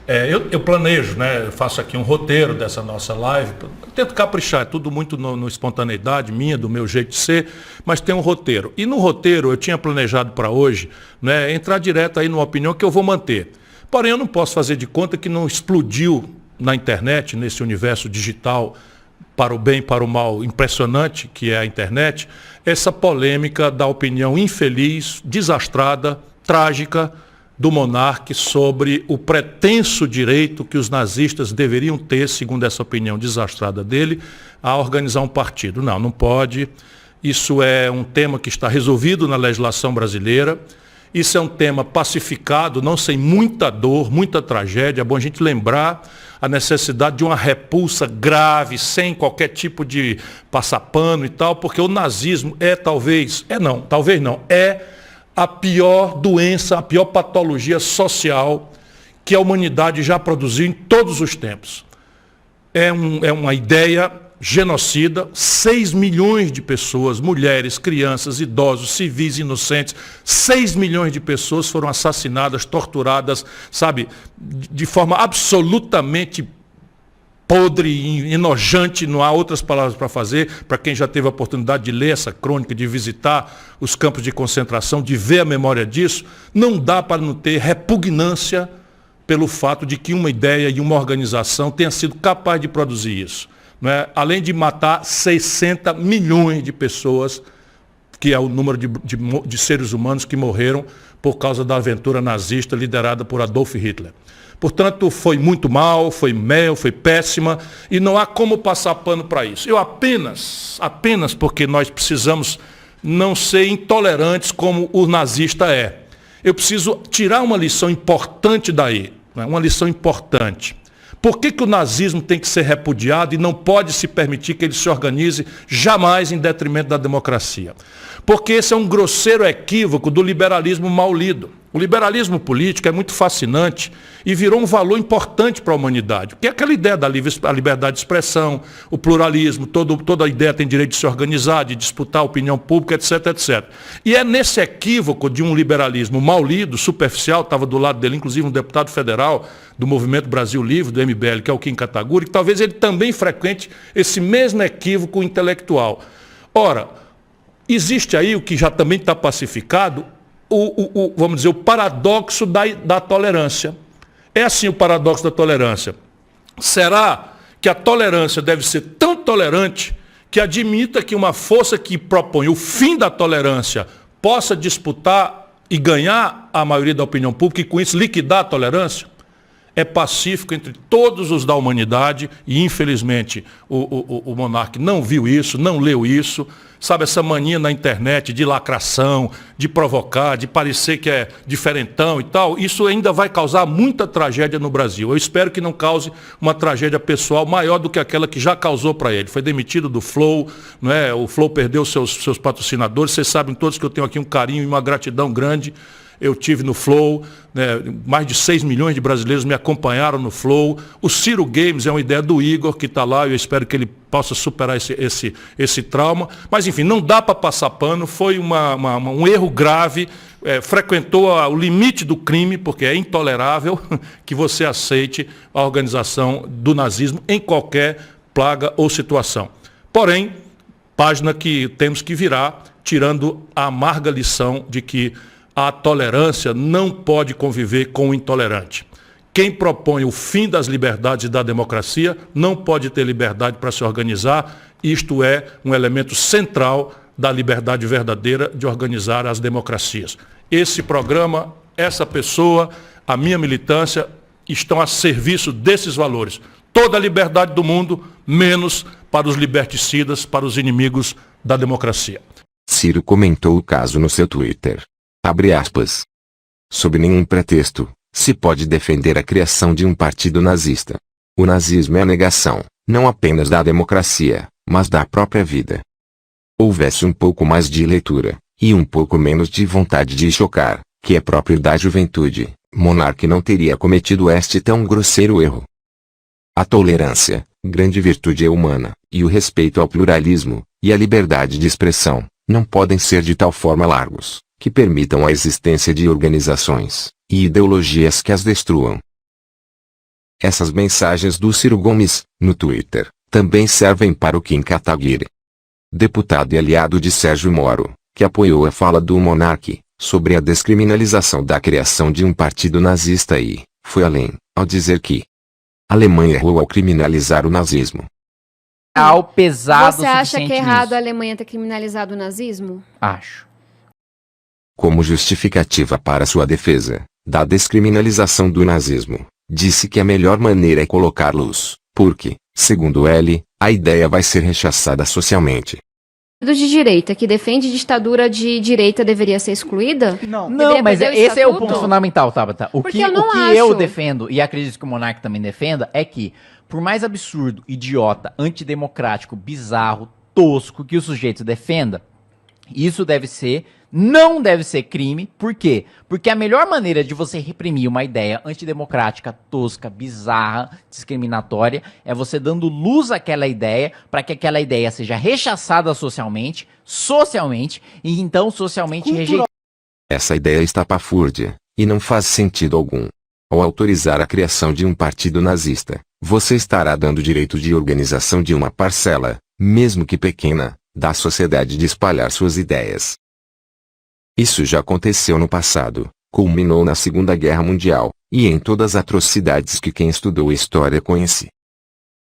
Eu planejo, né? Eu faço aqui um roteiro dessa nossa live. Tento caprichar, é tudo muito no espontaneidade minha, do meu jeito de ser, mas tem um roteiro. E no roteiro eu tinha planejado para hoje, né, entrar direto aí numa opinião que eu vou manter. Porém, eu não posso fazer de conta que não explodiu na internet, nesse universo digital, para o bem e para o mal impressionante que é a internet, essa polêmica da opinião infeliz, desastrada, trágica, do monarca sobre o pretenso direito que os nazistas deveriam ter, segundo essa opinião desastrada dele, a organizar um partido. Não pode. Isso é um tema que está resolvido na legislação brasileira. Isso é um tema pacificado, não sem muita dor, muita tragédia. É bom a gente lembrar a necessidade de uma repulsa grave, sem qualquer tipo de passapano e tal, porque o nazismo é a pior doença, a pior patologia social que a humanidade já produziu em todos os tempos. É uma ideia genocida, 6 milhões de pessoas, mulheres, crianças, idosos, civis, inocentes, 6 milhões de pessoas foram assassinadas, torturadas, sabe, de forma absolutamente podre e enojante, não há outras palavras para fazer, para quem já teve a oportunidade de ler essa crônica, de visitar os campos de concentração, de ver a memória disso, não dá para não ter repugnância pelo fato de que uma ideia e uma organização tenha sido capaz de produzir isso. Não é? Além de matar 60 milhões de pessoas, que é o número de seres humanos que morreram por causa da aventura nazista liderada por Adolf Hitler. Portanto, foi muito mal, foi péssima, e não há como passar pano para isso. Eu apenas porque nós precisamos não ser intolerantes como o nazista é. Eu preciso tirar uma lição importante daí, né? Uma lição importante. Por que o nazismo tem que ser repudiado e não pode se permitir que ele se organize jamais em detrimento da democracia? Porque esse é um grosseiro equívoco do liberalismo mal lido. O liberalismo político é muito fascinante e virou um valor importante para a humanidade. Porque é aquela ideia da liberdade de expressão, o pluralismo, toda a ideia tem direito de se organizar, de disputar a opinião pública, etc, etc. E é nesse equívoco de um liberalismo mal lido, superficial, estava do lado dele, inclusive um deputado federal do Movimento Brasil Livre, do MBL, que é o Kim Kataguiri, que talvez ele também frequente esse mesmo equívoco intelectual. Ora, existe aí o que já também está pacificado, vamos dizer, o paradoxo da tolerância. É assim o paradoxo da tolerância. Será que a tolerância deve ser tão tolerante que admita que uma força que propõe o fim da tolerância possa disputar e ganhar a maioria da opinião pública e com isso liquidar a tolerância? É pacífico entre todos os da humanidade e, infelizmente, o monarca não viu isso, não leu isso. Sabe, essa mania na internet de lacração, de provocar, de parecer que é diferentão e tal, isso ainda vai causar muita tragédia no Brasil. Eu espero que não cause uma tragédia pessoal maior do que aquela que já causou para ele. Foi demitido do Flow, não é? O Flow perdeu seus patrocinadores. Vocês sabem todos que eu tenho aqui um carinho e uma gratidão grande. Eu tive no Flow, né, mais de 6 milhões de brasileiros me acompanharam no Flow. O Ciro Games é uma ideia do Igor, que está lá, e eu espero que ele possa superar esse trauma. Mas, enfim, não dá para passar pano, foi um erro grave, frequentou o limite do crime, porque é intolerável que você aceite a organização do nazismo em qualquer plaga ou situação. Porém, página que temos que virar, tirando a amarga lição de que a tolerância não pode conviver com o intolerante. Quem propõe o fim das liberdades e da democracia não pode ter liberdade para se organizar. Isto é um elemento central da liberdade verdadeira de organizar as democracias. Esse programa, essa pessoa, a minha militância, estão a serviço desses valores. Toda a liberdade do mundo, menos para os liberticidas, para os inimigos da democracia. Ciro comentou o caso no seu Twitter. Abre aspas. Sob nenhum pretexto, se pode defender a criação de um partido nazista. O nazismo é a negação, não apenas da democracia, mas da própria vida. Houvesse um pouco mais de leitura, e um pouco menos de vontade de chocar, que é próprio da juventude, monarca não teria cometido este tão grosseiro erro. A tolerância, grande virtude humana, e o respeito ao pluralismo, e a liberdade de expressão, não podem ser de tal forma largos que permitam a existência de organizações e ideologias que as destruam. Essas mensagens do Ciro Gomes, no Twitter, também servem para o Kim Kataguiri, deputado e aliado de Sérgio Moro, que apoiou a fala do monarca sobre a descriminalização da criação de um partido nazista e foi além, ao dizer que a Alemanha errou ao criminalizar o nazismo. Pesado Você acha que é errado nisso. a Alemanha ter criminalizado o nazismo? Acho. Como justificativa para sua defesa da descriminalização do nazismo, disse que a melhor maneira é colocá-los, porque, segundo ele, a ideia vai ser rechaçada socialmente. De direita que defende ditadura de direita deveria ser excluída? Não, Deveria mas perder o esse é o estatuto? ponto fundamental, Tabata. O Porque que eu não eu acho. defendo, e acredito que o Monark também defenda, é que, por mais absurdo, idiota, antidemocrático, bizarro, tosco que o sujeito defenda, isso não deve ser crime. Por quê? Porque a melhor maneira de você reprimir uma ideia antidemocrática, tosca, bizarra, discriminatória, é você dando luz àquela ideia para que aquela ideia seja rechaçada socialmente, e então socialmente rejeitada. Essa ideia está estapafúrdia, e não faz sentido algum. Ao autorizar a criação de um partido nazista, você estará dando direito de organização de uma parcela, mesmo que pequena, da sociedade de espalhar suas ideias. Isso já aconteceu no passado, culminou na Segunda Guerra Mundial, e em todas as atrocidades que quem estudou história conhece.